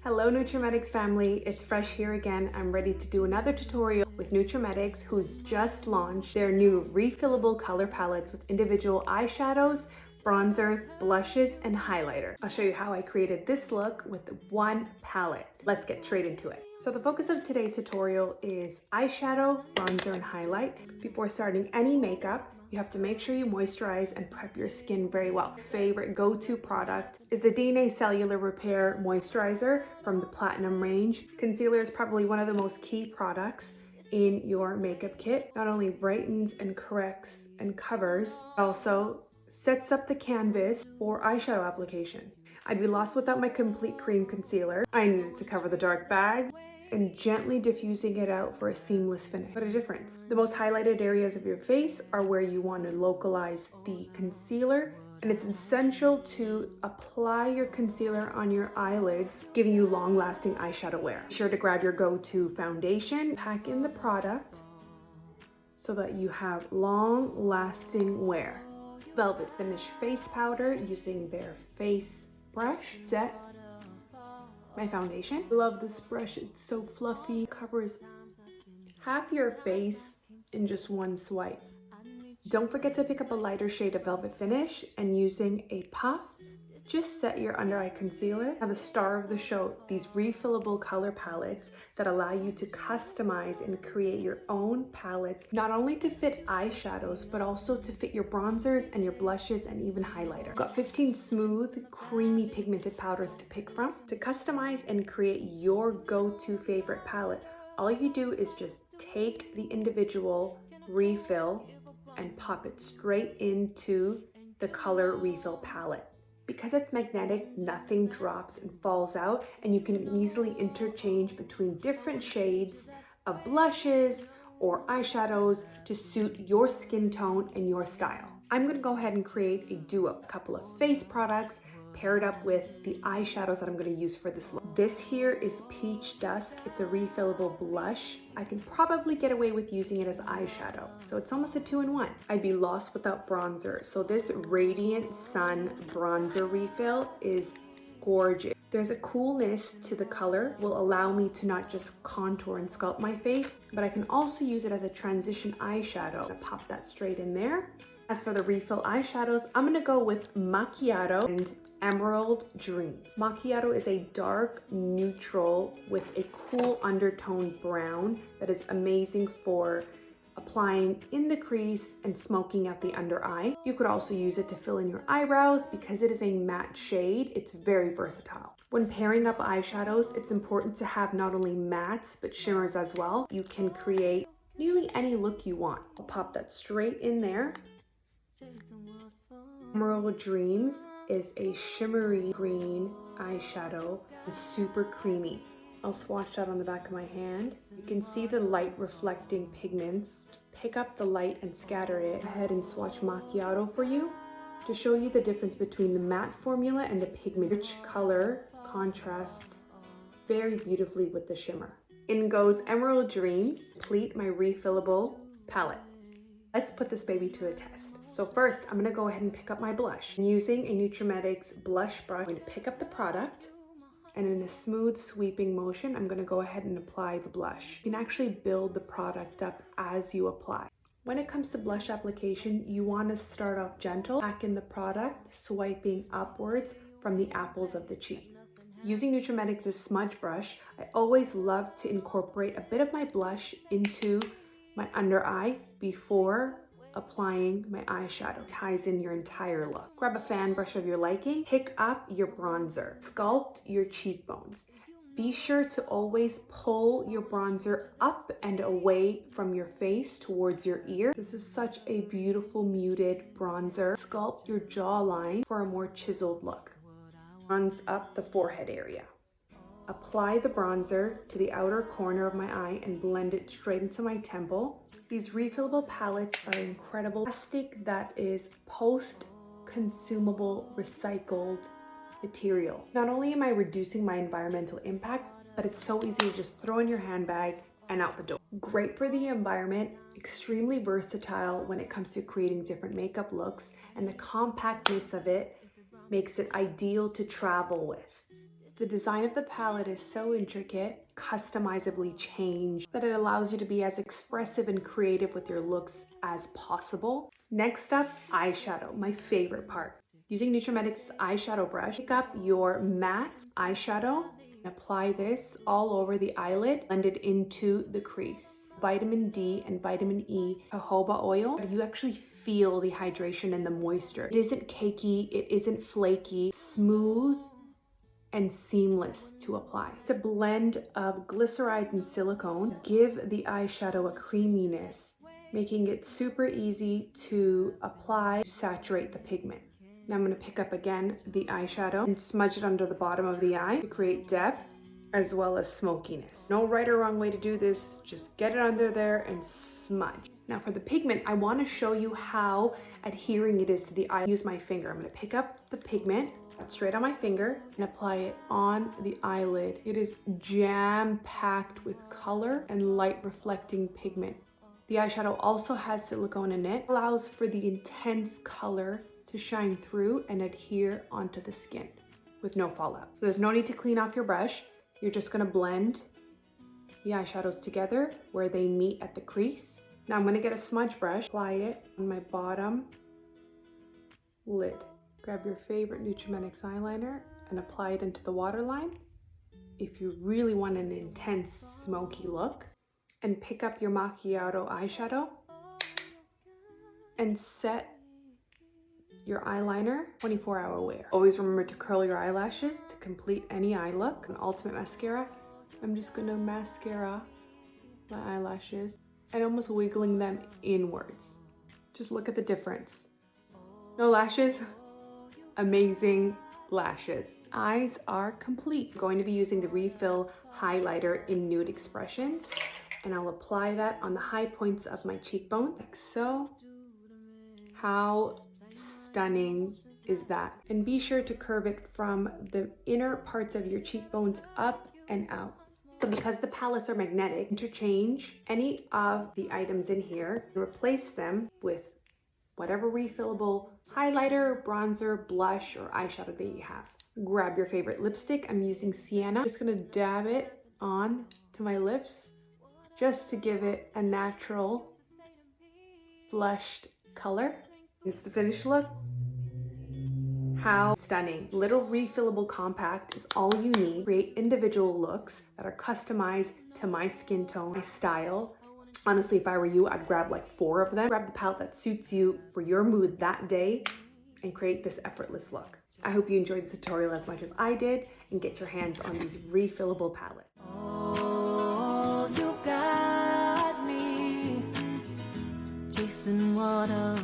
Hello Nutrimetics family, it's Fresh here again. I'm ready to do another tutorial with Nutrimetics, who's just launched their new refillable color palettes with individual eyeshadows, bronzers, blushes, and highlighter. I'll show you how I created this look with one palette. Let's get straight into it. So the focus of today's tutorial is eyeshadow, bronzer, and highlight. Before starting any makeup, you have to make sure you moisturize and prep your skin very well. Favorite go-to product is the DNA Cellular Repair Moisturizer from the Platinum range. Concealer is probably one of the most key products in your makeup kit. Not only brightens and corrects and covers, but also sets up the canvas for eyeshadow application. I'd be lost without my complete cream concealer. I needed to cover the dark bags and gently diffusing it out for a seamless finish. What a difference. The most highlighted areas of your face are where you want to localize the concealer, and it's essential to apply your concealer on your eyelids, giving you long-lasting eyeshadow wear. Be sure to grab your go-to foundation, pack in the product so that you have long-lasting wear. Velvet Finish face powder using their face brush. Set my foundation. I love this brush, it's so fluffy, covers half your face in just one swipe. Don't forget to pick up a lighter shade of Velvet Finish, and using a puff, just set your under eye concealer. Now the star of the show, these refillable color palettes that allow you to customize and create your own palettes, not only to fit eyeshadows, but also to fit your bronzers and your blushes and even highlighter. I've got 15 smooth, creamy pigmented powders to pick from. To customize and create your go-to favorite palette, all you do is just take the individual refill and pop it straight into the color refill palette. Because it's magnetic, nothing drops and falls out, and you can easily interchange between different shades of blushes or eyeshadows to suit your skin tone and your style. I'm gonna go ahead and create a duo, a couple of face products paired up with the eyeshadows that I'm gonna use for this look. This here is Peach Dusk. It's a refillable blush. I can probably get away with using it as eyeshadow, so it's almost a 2-in-1. I'd be lost without bronzer, so this Radiant Sun bronzer refill is gorgeous. There's a coolness to the color, will allow me to not just contour and sculpt my face, but I can also use it as a transition eyeshadow. I'm gonna pop that straight in there. As for the refill eyeshadows, I'm gonna go with Macchiato and Emerald Dreams. Macchiato is a dark neutral with a cool undertone brown that is amazing for applying in the crease and smoking out the under eye. You could also use it to fill in your eyebrows because it is a matte shade. It's very versatile. When pairing up eyeshadows, it's important to have not only mattes but shimmers as well. You can create nearly any look you want. I'll pop that straight in there. Emerald Dreams is a shimmery green eyeshadow and super creamy. I'll swatch that on the back of my hand. You can see the light reflecting pigments. Pick up the light and scatter it. Go ahead and swatch Macchiato for you to show you the difference between the matte formula and the pigment. Rich color contrasts very beautifully with the shimmer. In goes Emerald Dreams, complete my refillable palette. Let's put this baby to a test. So first, I'm gonna go ahead and pick up my blush. I'm using a Nutrimetics blush brush. I'm going to pick up the product, and in a smooth sweeping motion, I'm gonna go ahead and apply the blush. You can actually build the product up as you apply. When it comes to blush application, you wanna start off gentle, pack in the product, swiping upwards from the apples of the cheek. Using Nutrimetics' smudge brush, I always love to incorporate a bit of my blush into my under eye before applying my eyeshadow. Ties in your entire look. Grab a fan brush of your liking, pick up your bronzer, sculpt your cheekbones. Be sure to always pull your bronzer up and away from your face towards your ear. This is such a beautiful muted bronzer. Sculpt your jawline for a more chiseled look. Bronze up the forehead area. Apply the bronzer to the outer corner of my eye and blend it straight into my temple. These refillable palettes are incredible. Plastic that is post-consumable recycled material. Not only am I reducing my environmental impact, but it's so easy to just throw in your handbag and out the door. Great for the environment, extremely versatile when it comes to creating different makeup looks, and the compactness of it makes it ideal to travel with. The design of the palette is so intricate, customizably changed, that it allows you to be as expressive and creative with your looks as possible. Next up, eyeshadow, my favorite part. Using Nutrimedic's eyeshadow brush, pick up your matte eyeshadow and apply this all over the eyelid, blend it into the crease. Vitamin D and vitamin E jojoba oil, you actually feel the hydration and the moisture. It isn't cakey, it isn't flaky, smooth and seamless to apply. It's a blend of glyceride and silicone. Give the eyeshadow a creaminess, making it super easy to apply to saturate the pigment. Now I'm going to pick up again the eyeshadow and smudge it under the bottom of the eye to create depth as well as smokiness. No right or wrong way to do this, just get it under there and smudge. Now for the pigment, I want to show you how adhering it is to the eye. Use my finger. I'm going to pick up the pigment, put it straight on my finger, and apply it on the eyelid. It is jam-packed with color and light reflecting pigment. The eyeshadow also has silicone in it, allows for the intense color to shine through and adhere onto the skin with no fallout. So there's no need to clean off your brush. You're just gonna blend the eyeshadows together where they meet at the crease. Now I'm gonna get a smudge brush, apply it on my bottom lid. Grab your favorite Nutrimedic's eyeliner and apply it into the waterline. If you really want an intense smoky look, and pick up your macchiato eyeshadow and set your eyeliner 24-hour wear. Always remember to curl your eyelashes to complete any eye look. An ultimate mascara, I'm just gonna mascara my eyelashes and almost wiggling them inwards. Just look at the difference. No lashes, amazing lashes. Eyes are complete. I'm going to be using the Refill highlighter in Nude Expressions, and I'll apply that on the high points of my cheekbones, like so. How stunning is that? And be sure to curve it from the inner parts of your cheekbones up and out. So because the palettes are magnetic, interchange any of the items in here and replace them with whatever refillable highlighter, bronzer, blush, or eyeshadow that you have. Grab your favorite lipstick. I'm using Sienna. I'm just gonna dab it on to my lips just to give it a natural flushed color. It's the finished look. How stunning. Little refillable compact is all you need. Create individual looks that are customized to my skin tone, my style. Honestly, if I were you, I'd grab like 4 of them. Grab the palette that suits you for your mood that day and create this effortless look. I hope you enjoyed this tutorial as much as I did and get your hands on these refillable palettes. Oh, you got me chasing water.